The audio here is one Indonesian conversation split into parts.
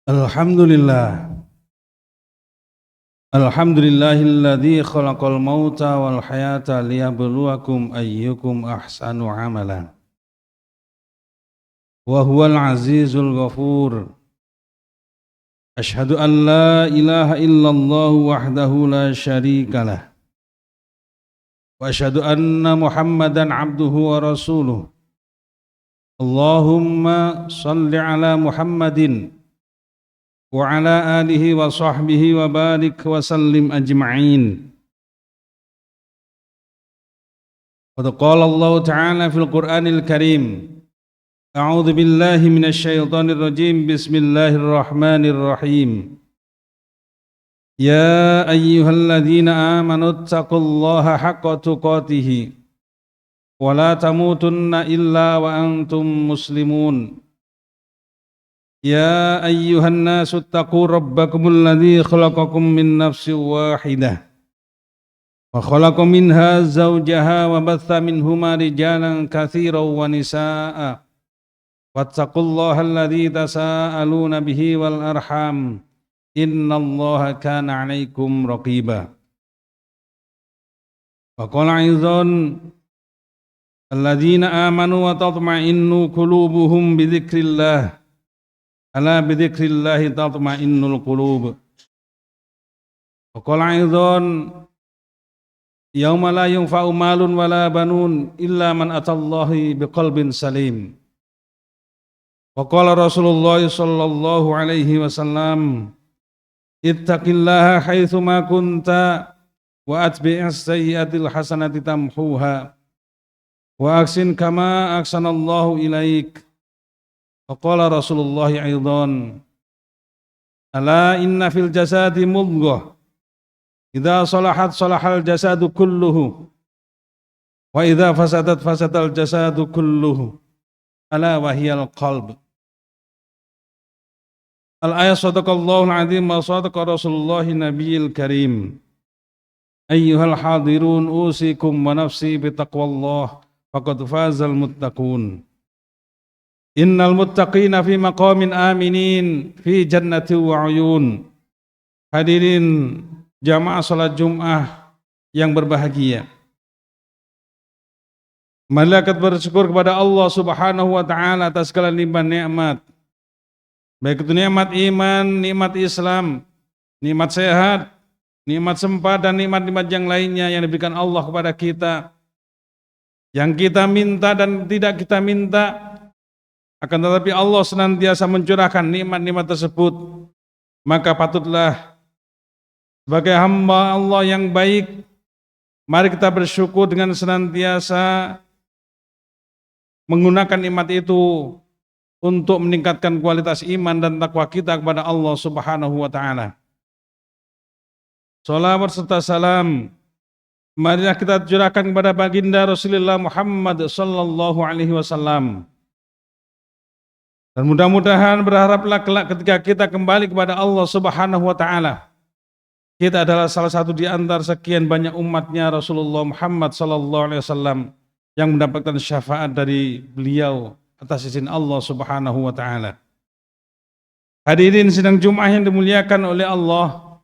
Alhamdulillah. Alhamdulillahilladzi khalaqal mauta wal hayata liyabluwakum ayyukum ahsanu amala. Wa huwal azizul ghafur. Asyhadu an la ilaha illallah wahdahu la syarikalah. Wa asyhadu anna Muhammadan abduhu wa rasuluh. Allahumma shalli ala Muhammadin wa ala alihi wa sahbihi wa barik wa sallim ajma'in. Qad qala Allah Ta'ala fil Qur'anil Karim. A'udzu billahi minasy syaithanir rajim. Bismillahirrahmanirrahim. Ya ayyuhalladzina amanu taqullaha haqqa tuqatih wa la tamutunna illa wa antum muslimun. Ya ayyuhan nasu taqu rabbakumul ladzi khalaqakum min nafsin wahidah wa khalaqa minha zawjaha wa batha minhuma rijalan katsiran wa nisaa'a wattaqullaha alladzi tasaaluna bihi wal arham innallaha kana 'alaikum raqiba. Wa qala aidan alladzina amanu wa tatma'innu qulubuhum bi dzikrillah ala bidzikrillahi tatma'innul qulub. Wa qala aidan yauma la yanfa'u malun wala banun illa man atallahi biqalbin salim. Wa qala Rasulullah sallallahu alaihi wasallam ittaqillaha haitsu ma kunta wa atbi'is sayyi'atil hasanati tamhuha wa aksin kama ahsanallahu ilaik. Faqala Rasulullah aidan ala inna fil jasadi mudghah idza salahat salahal jasadu kulluhu wa idza fasadat fasadal jasadu kulluhu ala wahiyal qalb. Al-ayat sadaqallahul azim wa sadaqa Rasulullah nabiyil karim. Ayyuhal hadirun usikum wa nafsi bitaqwallah faqad fazal muttaqun. Innal muttaqina fi maqamin aminin fi jannati wa uyun. Hadirin jamaah salat Jumat yang berbahagia. Marilah kita bersyukur kepada Allah Subhanahu wa taala atas segala limpahan nikmat. Baik itu nikmat iman, nikmat Islam, nikmat sehat, nikmat sempat dan nikmat-nikmat yang lainnya yang diberikan Allah kepada kita. Yang kita minta dan tidak kita minta. Akan tetapi Allah senantiasa mencurahkan nikmat-nikmat tersebut. Maka patutlah sebagai hamba Allah yang baik, mari kita bersyukur dengan senantiasa menggunakan nikmat itu untuk meningkatkan kualitas iman dan takwa kita kepada Allah Subhanahu wa taala. Shalawat serta salam marilah kita curahkan kepada baginda Rasulullah Muhammad sallallahu alaihi wasallam. Dan mudah-mudahan berharaplah kelak ketika kita kembali kepada Allah Subhanahu wa taala, kita adalah salah satu di antara sekian banyak umatnya Rasulullah Muhammad sallallahu alaihi wasallam yang mendapatkan syafaat dari beliau atas izin Allah Subhanahu wa taala. Hadirin sidang Jumat yang dimuliakan oleh Allah,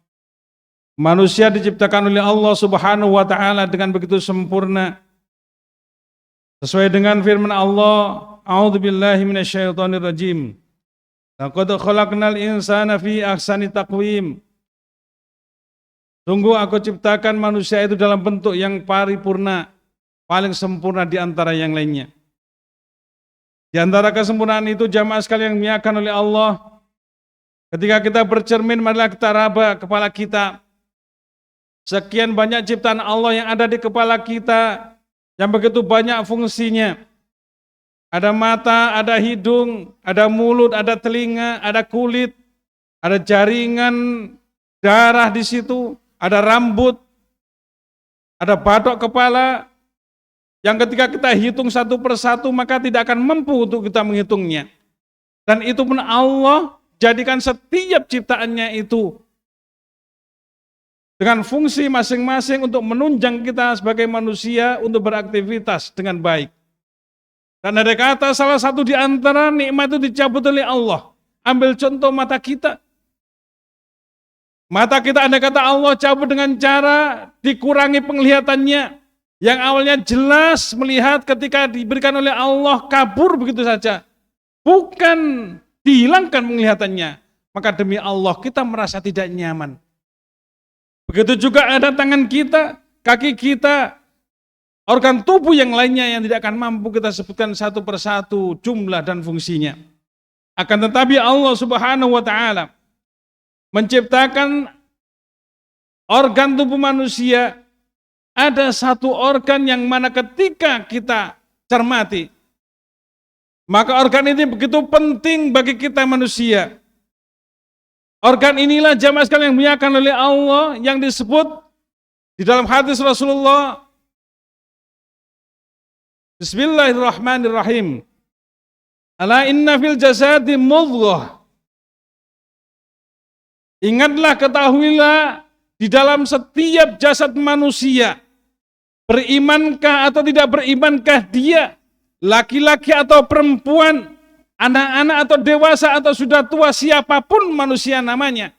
manusia diciptakan oleh Allah Subhanahu wa taala dengan begitu sempurna. Sesuai dengan firman Allah, a'udzu billahi minasyaitonir rajim. Laqad khalaqnal insana fi ahsani taqwim. Sungguh aku ciptakan manusia itu dalam bentuk yang paripurna, paling sempurna di antara yang lainnya. Di antara kesempurnaan itu jamaah sekalian yang dimuliakan oleh Allah, ketika kita bercermin marilah kita raba kepala kita. Sekian banyak ciptaan Allah yang ada di kepala kita, yang begitu banyak fungsinya. Ada mata, ada hidung, ada mulut, ada telinga, ada kulit, ada jaringan darah di situ, ada rambut, ada batok kepala, yang ketika kita hitung satu persatu maka tidak akan mampu untuk kita menghitungnya. Dan itu pun Allah jadikan setiap ciptaannya itu dengan fungsi masing-masing untuk menunjang kita sebagai manusia untuk beraktivitas dengan baik. Dan ada kata salah satu di antara nikmat itu dicabut oleh Allah. Ambil contoh mata kita. Mata kita andai kata Allah cabut dengan cara dikurangi penglihatannya. Yang awalnya jelas melihat ketika diberikan oleh Allah kabur begitu saja. Bukan dihilangkan penglihatannya. Maka demi Allah kita merasa tidak nyaman. Begitu juga ada tangan kita, kaki kita, organ tubuh yang lainnya yang tidak akan mampu kita sebutkan satu persatu jumlah dan fungsinya. Akan tetapi Allah Subhanahu wa taala menciptakan organ tubuh manusia, ada satu organ yang mana ketika kita cermati, maka organ ini begitu penting bagi kita manusia. Organ inilah jamaah sekalian yang dimuliakan oleh Allah yang disebut di dalam hadis Rasulullah, Bismillahirrahmanirrahim. Ala inna fil jasadi mudghah. Ingatlah, ketahuilah, di dalam setiap jasad manusia, berimankah atau tidak berimankah dia, laki-laki atau perempuan, anak-anak atau dewasa atau sudah tua, siapapun manusia namanya.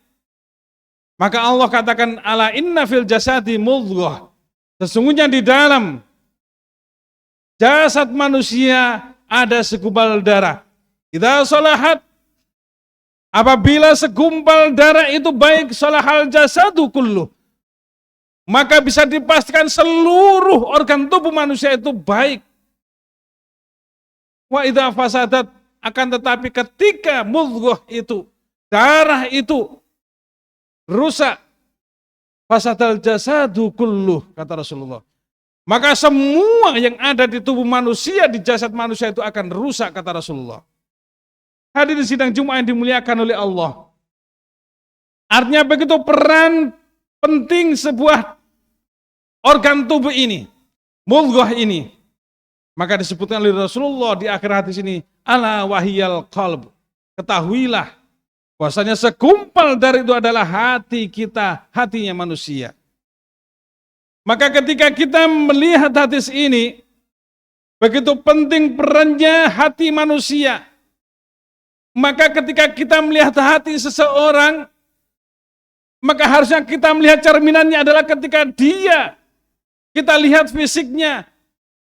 Maka Allah katakan, ala inna fil jasadi mudghah. Sesungguhnya di dalam jasad manusia ada segumpal darah. Idza salahat, apabila segumpal darah itu baik, salahal jasadu kullu, maka bisa dipastikan seluruh organ tubuh manusia itu baik. Wa idza fasadat, akan tetapi ketika mudghah itu, darah itu rusak, fasadal jasadu kullu, kata Rasulullah. Maka semua yang ada di tubuh manusia, di jasad manusia itu akan rusak, kata Rasulullah. Hadirin sidang Jumat yang dimuliakan oleh Allah. Artinya begitu peran penting sebuah organ tubuh ini, mudghah ini. Maka disebutkan oleh Rasulullah di akhir hadis ini, ala wahiyal qalb. Ketahuilah bahwasanya segumpal dari itu adalah hati kita, hatinya manusia. Maka ketika kita melihat hadis ini, begitu penting perannya hati manusia. Maka ketika kita melihat hati seseorang, maka harusnya kita melihat cerminannya adalah ketika dia, kita lihat fisiknya,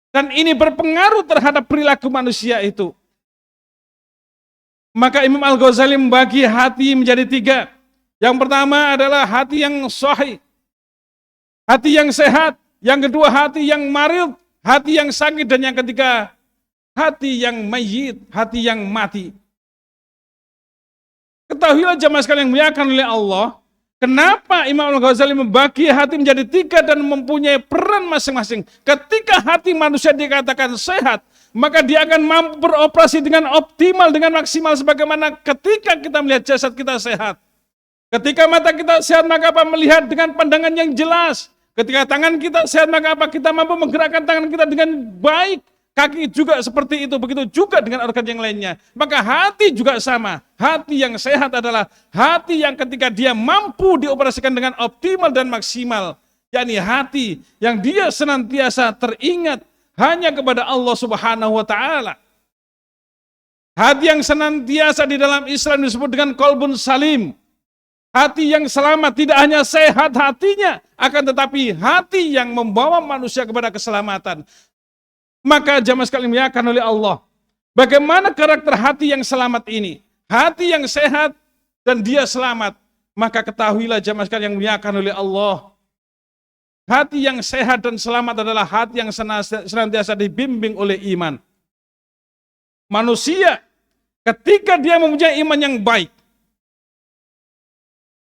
dan ini berpengaruh terhadap perilaku manusia itu. Maka Imam Al-Ghazali membagi hati menjadi 3. Yang pertama adalah hati yang sahih, hati yang sehat. Yang kedua hati yang marid, hati yang sakit. Dan yang ketiga hati yang mayyit, hati yang mati. Ketahuilah jamaah sekalian yang dimuliakan oleh Allah, kenapa Imam Al-Ghazali membagi hati menjadi 3 dan mempunyai peran masing-masing. Ketika hati manusia dikatakan sehat, maka dia akan mampu beroperasi dengan optimal, dengan maksimal, sebagaimana ketika kita melihat jasad kita sehat. Ketika mata kita sehat, maka apa? Melihat dengan pandangan yang jelas. Ketika tangan kita sehat, maka apa? Kita mampu menggerakkan tangan kita dengan baik. Kaki juga seperti itu, begitu juga dengan organ yang lainnya. Maka hati juga sama. Hati yang sehat adalah hati yang ketika dia mampu dioperasikan dengan optimal dan maksimal. Yakni hati yang dia senantiasa teringat hanya kepada Allah Subhanahu wa taala. Hati yang senantiasa di dalam Islam disebut dengan qalbun salim. Hati yang selamat, tidak hanya sehat hatinya, akan tetapi hati yang membawa manusia kepada keselamatan. Maka jamaah sekalian dimuliakan oleh Allah, bagaimana karakter hati yang selamat ini? Hati yang sehat dan dia selamat. Maka ketahuilah jamaah sekalian yang dimuliakan oleh Allah, hati yang sehat dan selamat adalah hati yang senantiasa dibimbing oleh iman. Manusia ketika dia mempunyai iman yang baik,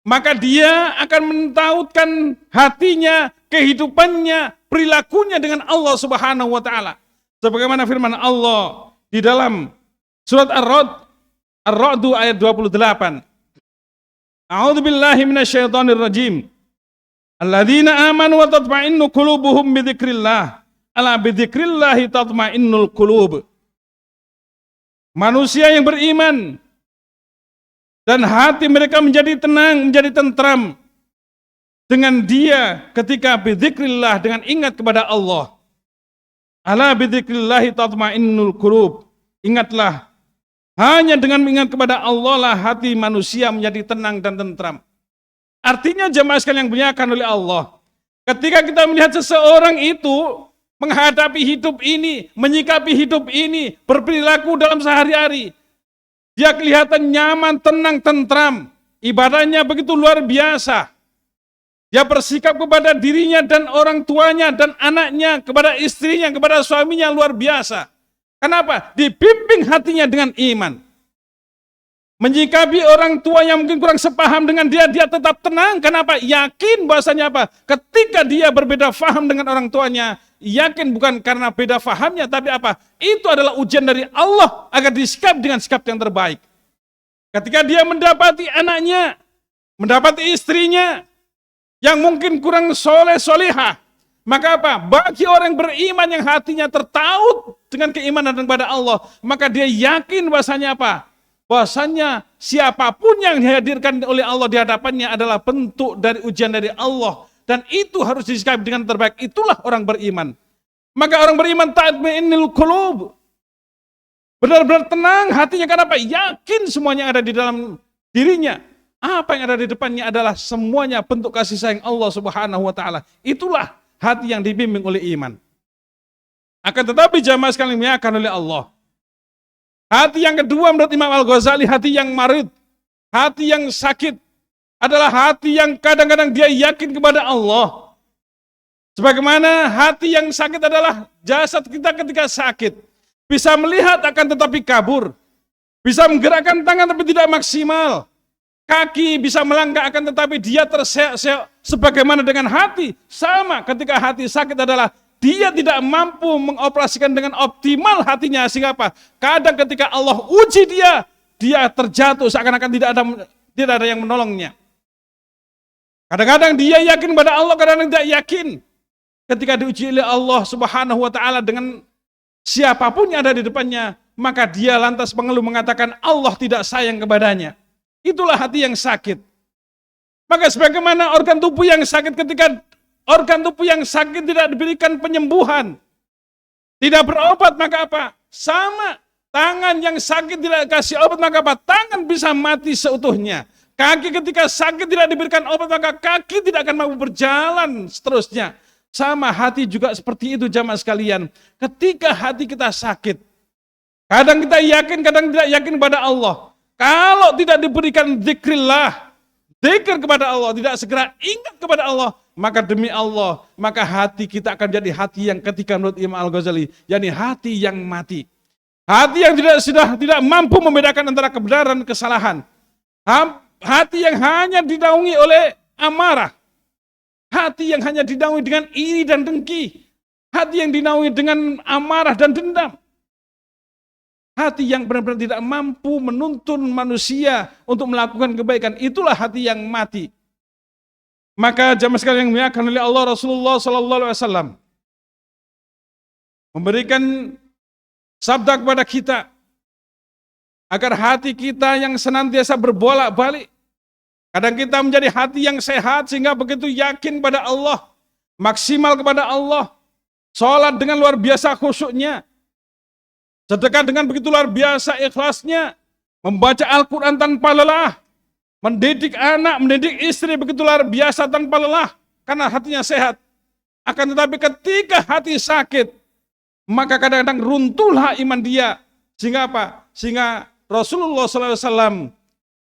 maka dia akan mentautkan hatinya, kehidupannya, perilakunya dengan Allah Subhanahu wa taala. Sebagaimana firman Allah di dalam surat Ar-Ra'd ayat 28. A'udzu billahi minasyaitonir rajim. Alladzina amanu wa tatma'innu qulubuhum bi dzikrillah. Ala bi dzikrillah tatma'innul qulub. Manusia yang beriman dan hati mereka menjadi tenang, menjadi tentram dengan dia ketika bidzikrillah, dengan ingat kepada Allah. Ala bidzikrillah tatmainnul qulub. Ingatlah, Hanya dengan mengingat kepada Allah lah hati manusia menjadi tenang dan tentram. Artinya jemaah sekalian yang dimuliakan oleh Allah, ketika kita melihat seseorang itu menghadapi hidup ini, menyikapi hidup ini, berperilaku dalam sehari-hari, dia kelihatan nyaman, tenang, tentram, ibadahnya begitu luar biasa. Dia bersikap kepada dirinya dan orang tuanya dan anaknya, kepada istrinya, kepada suaminya luar biasa. Kenapa? Dibimbing hatinya dengan iman. Menyikapi orang tua yang mungkin kurang sepaham dengan dia, dia tetap tenang. Kenapa? Yakin bahasanya apa? Ketika dia berbeda faham dengan orang tuanya, yakin bukan karena beda fahamnya, tapi apa? Itu adalah ujian dari Allah agar disikap dengan sikap yang terbaik. Ketika dia mendapati anaknya, mendapati istrinya yang mungkin kurang soleh solehah, maka apa? Bagi orang beriman yang hatinya tertaut dengan keimanan kepada Allah, maka dia yakin bahasanya apa? Bahasanya siapapun yang dihadirkan oleh Allah di hadapannya adalah bentuk dari ujian dari Allah. Dan itu harus disikapi dengan terbaik. Itulah orang beriman. Maka orang beriman tatma'innul qulub. Benar-benar tenang hatinya. Kenapa? Yakin semuanya ada di dalam dirinya. Apa yang ada di depannya adalah semuanya bentuk kasih sayang Allah Subhanahu wa ta'ala. Itulah hati yang dibimbing oleh iman. Akan tetapi jamaah sekalian dimuliakan oleh Allah, hati yang kedua menurut Imam Al-Ghazali, hati yang marid, hati yang sakit, adalah hati yang kadang-kadang dia yakin kepada Allah. Sebagaimana hati yang sakit adalah jasad kita ketika sakit. Bisa melihat akan tetapi kabur. Bisa menggerakkan tangan tapi tidak maksimal. Kaki bisa melangkah akan tetapi dia terseok-seok. Sebagaimana dengan hati. Sama ketika hati sakit adalah dia tidak mampu mengoperasikan dengan optimal hatinya, sehingga apa? Kadang ketika Allah uji dia, dia terjatuh seakan-akan tidak ada yang menolongnya. Kadang-kadang dia yakin pada Allah, kadang-kadang tidak yakin. Ketika diuji oleh Allah Subhanahu wa ta'ala dengan siapapun yang ada di depannya, maka dia lantas mengeluh mengatakan Allah tidak sayang kepadanya. Itulah hati yang sakit. Maka sebagaimana organ tubuh yang sakit, ketika organ tubuh yang sakit tidak diberikan penyembuhan, tidak berobat, maka apa? Sama, tangan yang sakit tidak kasih obat, maka apa? Tangan bisa mati seutuhnya. Kaki ketika sakit tidak diberikan obat, maka kaki tidak akan mampu berjalan seterusnya. Sama, hati juga seperti itu jamaah sekalian. Ketika hati kita sakit, kadang kita yakin, kadang tidak yakin pada Allah. Kalau tidak diberikan zikrillah, zikir kepada Allah, tidak segera ingat kepada Allah, maka demi Allah, maka hati kita akan jadi hati yang ketika menurut Imam Al-Ghazali, yakni hati yang mati. Hati yang tidak mampu membedakan antara kebenaran dan kesalahan. Hati yang hanya dinaungi oleh amarah. Hati yang hanya dinaungi dengan iri dan dengki. Hati yang dinaungi dengan amarah dan dendam. Hati yang benar-benar tidak mampu menuntun manusia untuk melakukan kebaikan. Itulah hati yang mati. Maka jamaah sekalian yang dimuliakan oleh Allah, Rasulullah sallallahu alaihi wasallam memberikan sabda kepada kita agar hati kita yang senantiasa berbolak-balik. Kadang kita menjadi hati yang sehat sehingga begitu yakin pada Allah, maksimal kepada Allah, sholat dengan luar biasa khusyuknya, sedekah dengan begitu luar biasa ikhlasnya, membaca Al-Quran tanpa lelah, mendidik anak, mendidik istri begitu luar biasa tanpa lelah, karena hatinya sehat. Akan tetapi ketika hati sakit, maka kadang-kadang runtuhlah iman dia. Sehingga apa? Sehingga Rasulullah SAW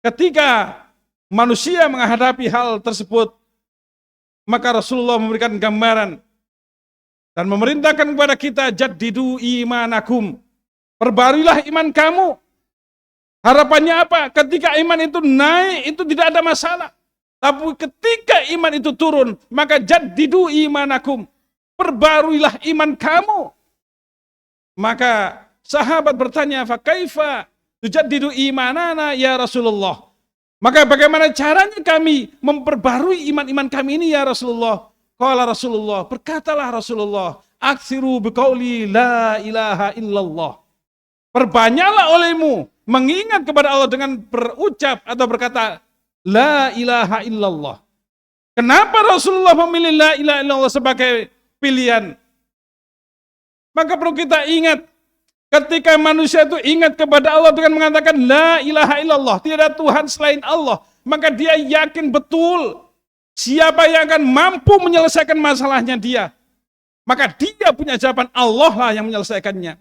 ketika manusia menghadapi hal tersebut, maka Rasulullah memberikan gambaran dan memerintahkan kepada kita, jaddidu imanakum, perbarilah iman kamu. Harapannya apa? Ketika iman itu naik, itu tidak ada masalah. Tapi ketika iman itu turun, maka jaddidu imanakum, perbaruilah iman kamu. Maka sahabat bertanya, fa kaifa tujaddidu imanana ya Rasulullah? Maka bagaimana caranya kami memperbarui iman-iman kami ini ya Rasulullah? Qala Rasulullah, berkatalah Rasulullah, aksiru biqauli la ilaha illallah. Perbanyaklah olehmu mengingat kepada Allah dengan berucap atau berkata la ilaha illallah. Kenapa Rasulullah memilih la ilaha illallah sebagai pilihan? Maka perlu kita ingat, Ketika manusia itu ingat kepada Allah dengan mengatakan la ilaha illallah, tidak ada Tuhan selain Allah, maka dia yakin betul siapa yang akan mampu menyelesaikan masalahnya dia. Maka dia punya jawaban, Allah lah yang menyelesaikannya.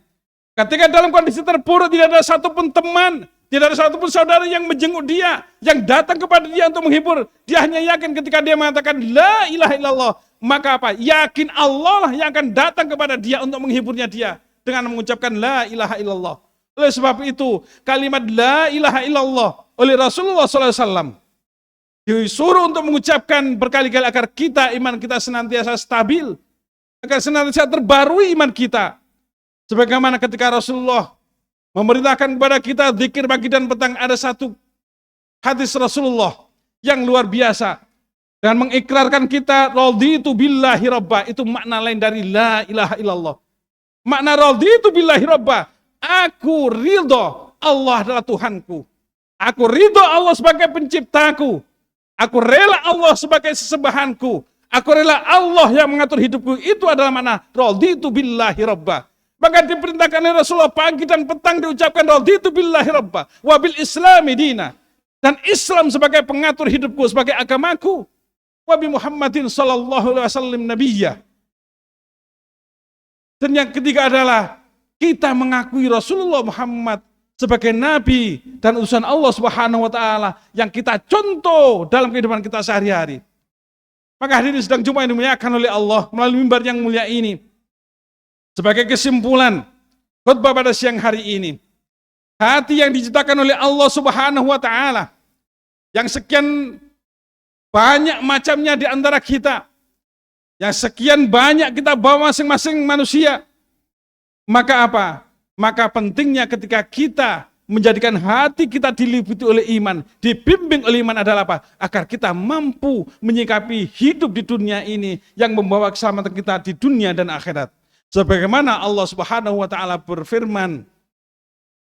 Ketika dalam kondisi terpuruk tidak ada satupun teman, tidak ada satupun saudara yang menjenguk dia, yang datang kepada dia untuk menghibur. Dia hanya yakin ketika dia mengatakan la ilaha illallah, maka apa? Yakin Allah lah yang akan datang kepada dia untuk menghiburnya dia dengan mengucapkan la ilaha illallah. Oleh sebab itu, kalimat la ilaha illallah oleh Rasulullah SAW disuruh untuk mengucapkan berkali-kali agar kita, iman kita senantiasa stabil, agar senantiasa terbarui iman kita. Sebagaimana ketika Rasulullah memerintahkan kepada kita zikir pagi dan petang, ada satu hadis Rasulullah yang luar biasa dan mengikrarkan kita raditu billahi rabba. Itu makna lain dari la ilaha illallah. Makna raditu billahi rabba, aku ridho Allah adalah Tuhanku. Aku ridho Allah sebagai penciptaku. Aku rela Allah sebagai sesembahanku. Aku rela Allah yang mengatur hidupku. Itu adalah makna raditu billahi rabba. Maka diperintahkan oleh Rasulullah pagi dan petang diucapkan raditu billahi rabba wa bil islami dina. Dan Islam sebagai pengatur hidupku, sebagai agamaku. Wa bi Muhammadin sallallahu alaihi wasallam nabiyya. Dan yang ketiga adalah kita mengakui Rasulullah Muhammad sebagai nabi dan utusan Allah Subhanahu wa taala yang kita contoh dalam kehidupan kita sehari-hari. Maka hadirin sedang Jumat yang dimuliakan oleh Allah melalui mimbar yang mulia ini, sebagai kesimpulan khutbah pada siang hari ini, hati yang diciptakan oleh Allah Subhanahu wa taala yang sekian banyak macamnya di antara kita, yang sekian banyak kita bawa masing-masing manusia, maka apa? Maka pentingnya ketika kita menjadikan hati kita diliputi oleh iman, dibimbing oleh iman adalah apa? Agar kita mampu menyikapi hidup di dunia ini yang membawa keselamatan kita di dunia dan akhirat. Sebagaimana Allah Subhanahu wa taala berfirman,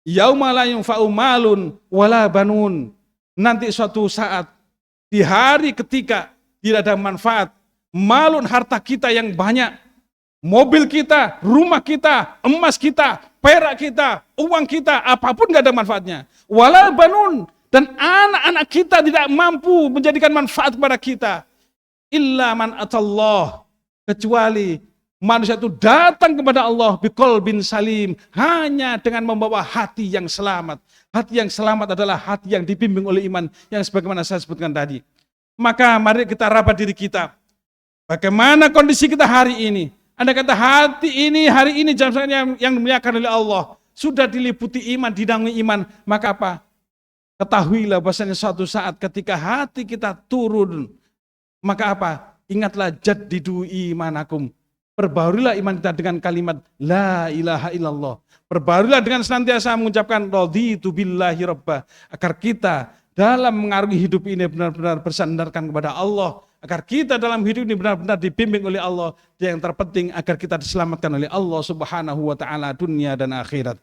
yauma la yunfa'u malun wala banun. Nanti suatu saat, di hari ketika tidak ada manfaat, malun harta kita yang banyak, mobil kita, rumah kita, emas kita, perak kita, uang kita, apapun gak ada manfaatnya. Wala banun, dan anak-anak kita tidak mampu menjadikan manfaat kepada kita. Illa man atallah, kecuali manusia itu datang kepada Allah biqalbin salim, hanya dengan membawa hati yang selamat. Hati yang selamat adalah hati yang dibimbing oleh iman, yang sebagaimana saya sebutkan tadi. Maka mari kita rapat diri kita. Bagaimana kondisi kita hari ini? Anda kata hati ini, hari ini jam yang dimuliakan oleh Allah, sudah diliputi iman, dinaungi iman, maka apa? Ketahuilah bahwasanya suatu saat ketika hati kita turun, maka apa? Ingatlah jaddidu imanakum. Perbaharulah iman kita dengan kalimat la ilaha illallah. Perbaharulah dengan senantiasa mengucapkan raditu billahi rabba, agar kita dalam mengarungi hidup ini benar-benar bersandarkan kepada Allah, agar kita dalam hidup ini benar-benar dibimbing oleh Allah, yang terpenting agar kita diselamatkan oleh Allah Subhanahu wa taala dunia dan akhirat.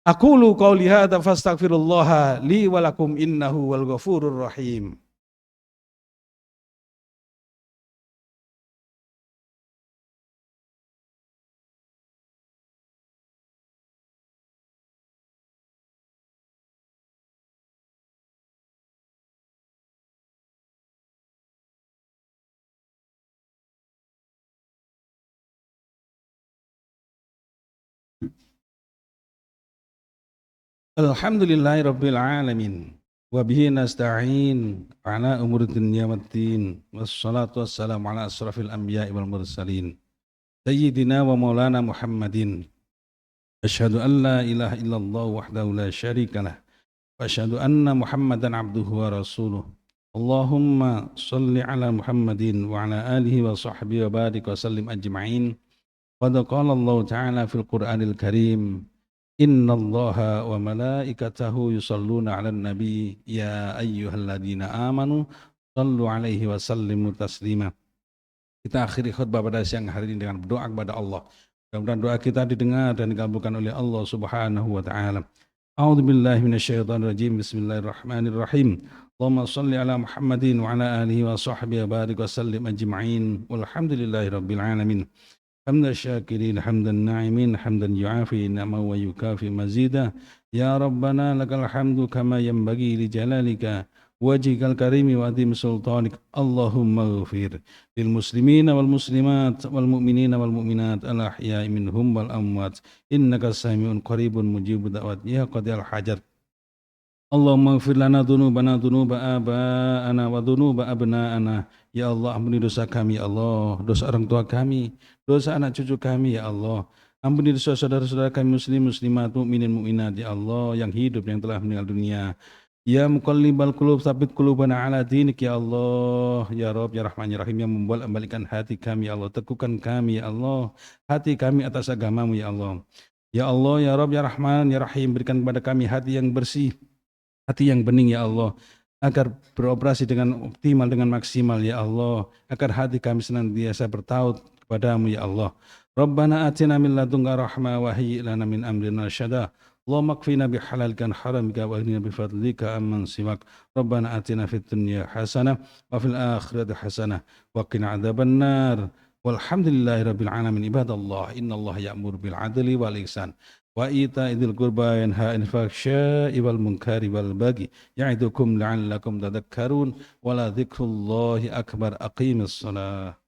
Aqulu qauli hadza fastaghfirullaha li wa lakum innahu wal ghafurur rahim. Alhamdulillahirabbil alamin. Wa bihi nasta'in ala umuri dunya waddin. Wassalatu wassalamu ala asrafil anbiya'i wal mursalin. Sayyidina wa maulana Muhammadin. Asyhadu an la ilaha illallah wahdahu la syarikalah. Wa asyhadu anna Muhammadan abduhu wa rasuluh. Allahumma salli ala Muhammadin wa ala alihi wa sahbihi wa barik wa sallim ajma'in. Qad qala Allah ta'ala fil Qur'anil Karim. Inna allaha wa malaikatahu yusalluna ala nabi ya ayyuhalladzina amanu sallu alaihi wa sallimu taslima. Kita akhiri khutbah pada siang hari ini dengan berdoa kepada Allah. Mudah-mudahan doa kita didengar dan dikabulkan oleh Allah Subhanahu wa taala. A'udzu billahi minasyaitonir rajim. Bismillahirrahmanirrahim. Allahumma shalli ala Muhammadin wa ala alihi wa sahbihi wa barik wa sallim ajma'in. Walhamdulillahirabbil alamin. حمد الشاكرين حمد الناعمين حمدا يعافي نعمه ويكافي مزيدا يا ربنا لك الحمد كما ينبغي لجلالك وجهك الكريم وعظيم سلطانك اللهم اغفر للمسلمين والمسلمات والمؤمنين والمؤمنات الأحياء منهم والأموات إنك سميع قريب مجيب دعوات يا قاضي الحاجات Allahumma ighfir lana dhunubana dhunuba aba'ana wa dhunuba abna'ana. Ya Allah, ampuni dosa kami ya Allah, dosa orang tua kami, dosa anak cucu kami ya Allah. Ampuni dosa saudara-saudara kami muslim muslimat mukminin mukminat ya Allah yang hidup yang telah meninggal dunia. Ya muqallibal qulub tsabbit qulubana ala dinik ya Allah. Ya Rabb ya Rahman ya Rahim yang membolak-balikkan hati kami ya Allah, teguhkan kami ya Allah, hati kami atas agamamu ya Allah. Ya Allah ya Rabb ya Rahman ya Rahim berikan kepada kami hati yang bersih, hati yang bening ya Allah, agar beroperasi dengan optimal, dengan maksimal ya Allah, agar hati kami senantiasa bertaut kepadamu ya Allah. Rabbana atina min ladunka rahmah wa hayyi lana min amrina rasyada. Allahumma kfina bihalalika an haramika wa aghnina bifadlika amman siwak. Rabbana atina fid dunya hasanah wa fil akhirati hasanah wa qina adzabannar. Walhamdulillahi rabbil alamin. Ibadallah, innallaha ya'muru bil adli wal ihsan wa ita idil qurba yanha anil fahsya'i wal munkari wal baghi ya'idukum la'allakum tadhakkarun wa la dzikrullahi akbar aqimis shalah.